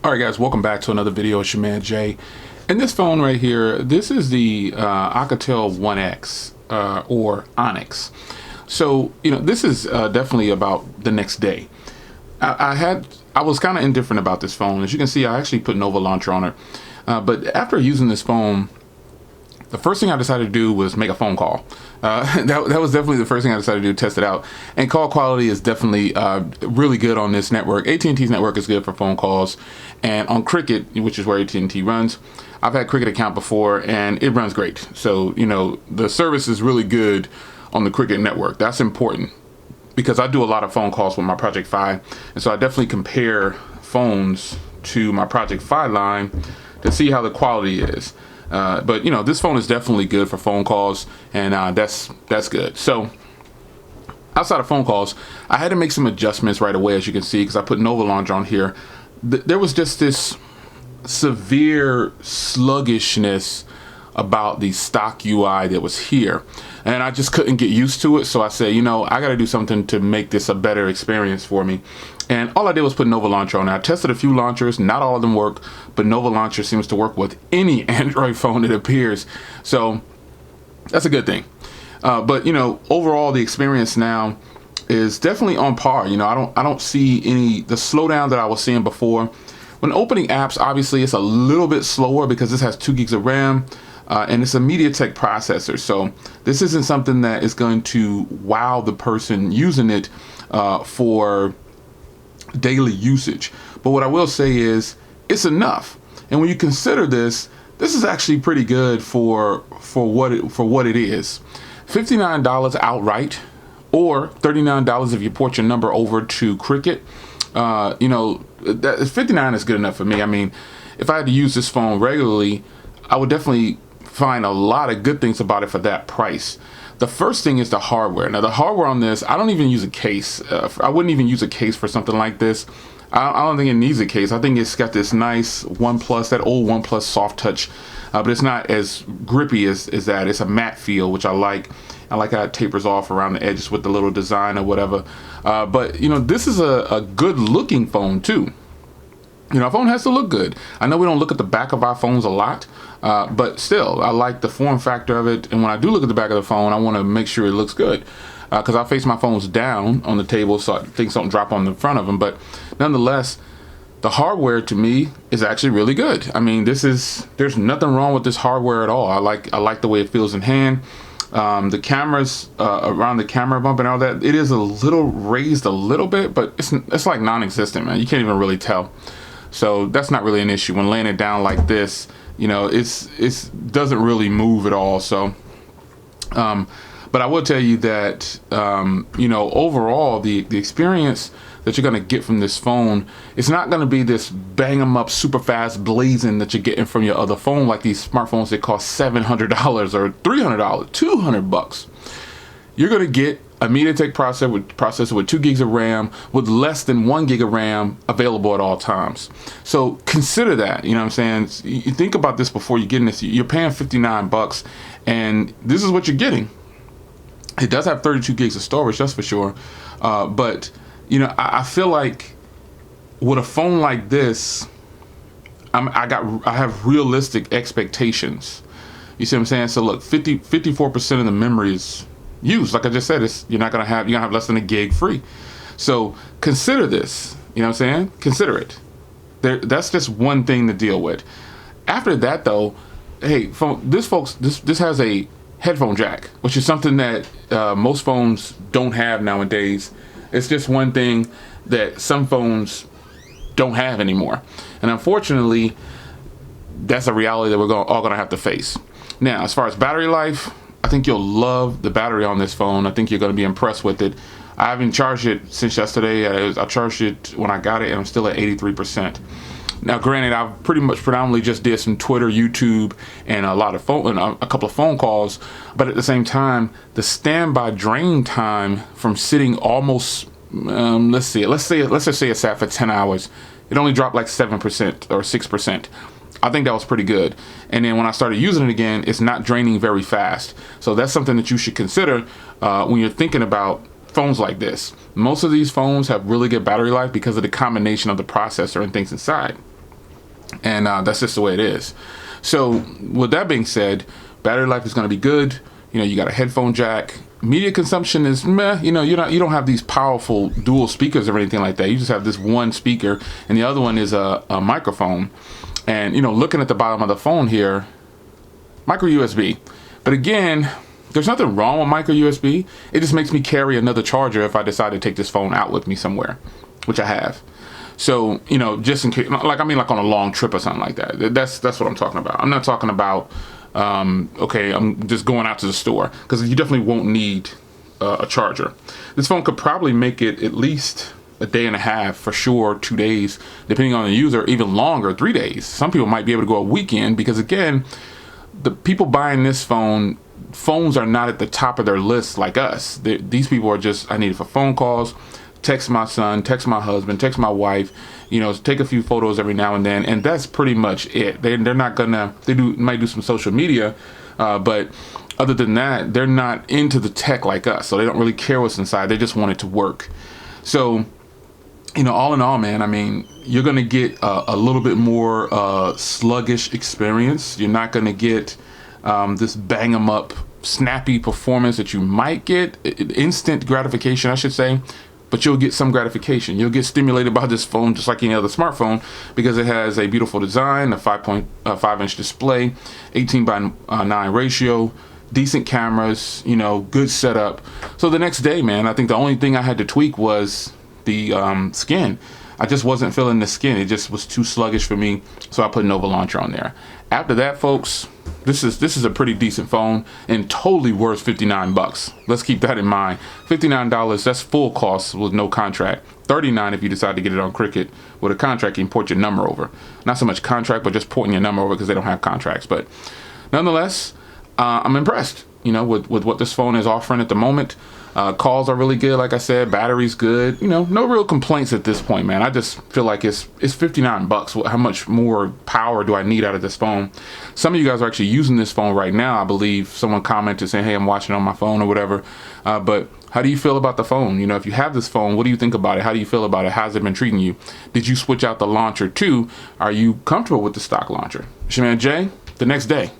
All right, guys, welcome back to another video. It's your man Jay. And this phone right here, this is the Alcatel Onyx or Onyx. So, this is definitely about the next day. I was kind of indifferent about this phone. As you can see, I actually put Nova Launcher on it. But after using this phone, the first thing I decided to do was make a phone call. That was definitely the first thing I decided to do, test it out. And call quality is definitely really good on this network. AT&T's network is good for phone calls. And on Cricket, which is where AT&T runs, I've had Cricket account before and it runs great. So, the service is really good on the Cricket network. That's important because I do a lot of phone calls with my Project Fi. And so I definitely compare phones to my Project Fi line to see how the quality is. But this phone is definitely good for phone calls, and that's good. So outside of phone calls, I had to make some adjustments right away, as you can see, because I put Nova Launcher on here. There was just this severe sluggishness about the stock UI that was here, and I just couldn't get used to it. So I said, I got to do something to make this a better experience for me. And all I did was put Nova Launcher on. I tested a few launchers, not all of them work, but Nova Launcher seems to work with any Android phone, it appears. So that's a good thing. But overall the experience now is definitely on par. I don't see the slowdown that I was seeing before. When opening apps, obviously it's a little bit slower because this has 2 gigs of RAM. And it's a MediaTek processor, so this isn't something that is going to wow the person using it for daily usage. But what I will say is it's enough. And when you consider this is actually pretty good for what it is. $59 outright, or $39 if you port your number over to Cricket. That 59 is good enough for me. I mean, if I had to use this phone regularly, I would definitely find a lot of good things about it for that price. The first thing is the hardware. Now the hardware on this, I don't even use a case. I wouldn't even use a case for something like this. I don't think it needs a case. I think it's got this nice OnePlus, that old OnePlus soft touch, but it's not as grippy as that. It's a matte feel, which I like. I like how it tapers off around the edges with the little design or whatever. But this is a good looking phone too. A phone has to look good. I know we don't look at the back of our phones a lot, but still, I like the form factor of it. And when I do look at the back of the phone, I want to make sure it looks good, because I face my phones down on the table so things don't drop on the front of them. But nonetheless, the hardware to me is actually really good. I mean, there's nothing wrong with this hardware at all. I like the way it feels in hand. The cameras around the camera bump and all that, it is a little raised a little bit, but it's like non-existent, man. You can't even really tell. So that's not really an issue. When laying it down like this, it doesn't really move at all. So, but I will tell you that, overall the experience that you're going to get from this phone, it's not going to be this bang 'em up super fast blazing that you're getting from your other phone, like these smartphones that cost $700 or $300, $200. You're going to get a MediaTek processor with 2 gigs of RAM with less than 1 gig of RAM available at all times. So consider that, what I'm saying? You think about this before you get in this. You're paying $59 and this is what you're getting. It does have 32 gigs of storage, that's for sure. But, I feel like with a phone like this, I have realistic expectations. You see what I'm saying? So look, 54% of the memory is used. Like I just said, you're gonna have less than a gig free. So consider this. You know what I'm saying? Consider it. That's just one thing to deal with. After that, though, hey, this has a headphone jack, which is something that most phones don't have nowadays. It's just one thing that some phones don't have anymore, and unfortunately, that's a reality that we're all gonna have to face. Now, as far as battery life, I think you'll love the battery on this phone. I think you're going to be impressed with it. I haven't charged it since yesterday. I charged it when I got it, and I'm still at 83%. Now, granted, I've predominantly just did some Twitter, YouTube, and a couple of phone calls. But at the same time, the standby drain time from sitting almost, let's just say it sat for 10 hours. It only dropped like 7% or 6%. I think that was pretty good. And then when I started using it again, it's not draining very fast. So that's something that you should consider when you're thinking about phones like this. Most of these phones have really good battery life because of the combination of the processor and things inside. And that's just the way it is. So with that being said, battery life is going to be good. You got a headphone jack. Media consumption is meh. You don't have these powerful dual speakers or anything like that. You just have this one speaker, and the other one is a microphone. And looking at the bottom of the phone here, micro USB. But again, there's nothing wrong with micro USB. It just makes me carry another charger if I decide to take this phone out with me somewhere, which I have. So, just in case, like on a long trip or something like that. That's what I'm talking about. I'm not talking about, okay, I'm just going out to the store, because you definitely won't need a charger. This phone could probably make it at least a day and a half, for sure, 2 days, depending on the user, even longer, 3 days. Some people might be able to go a weekend, because again, the people buying this phones are not at the top of their list like us. These people are just, I need it for phone calls, text my son, text my husband, text my wife, take a few photos every now and then, and that's pretty much it. They're not gonna, might do some social media, but other than that, they're not into the tech like us, so they don't really care what's inside. They just want it to work. So, all in all, man, I mean, you're gonna get a little bit more sluggish experience. You're not gonna get this bang 'em up, snappy performance that you might get, instant gratification, I should say. But you'll get some gratification. You'll get stimulated by this phone just like any other smartphone, because it has a beautiful design, a 5.5-inch display, 18:9 ratio, decent cameras, good setup. So the next day, man, I think the only thing I had to tweak was the skin. I just wasn't feeling the skin. It just was too sluggish for me, so I put Nova Launcher on there. After that, folks, this is a pretty decent phone and totally worth $59. Let's keep that in mind. $59, that's full cost with no contract. $39 if you decide to get it on Cricket. With a contract, you can port your number over. Not so much contract, but just porting your number over, because they don't have contracts. But nonetheless, I'm impressed, with what this phone is offering at the moment. Calls are really good, like I said. Battery's good. No real complaints at this point, man. I just feel like it's $59. How much more power do I need out of this phone? Some of you guys are actually using this phone right now. I believe someone commented saying, hey, I'm watching on my phone or whatever. But how do you feel about the phone? If you have this phone, what do you think about it? How do you feel about it? How's it been treating you? Did you switch out the launcher too? Are you comfortable with the stock launcher? It's your man Jay, the next day.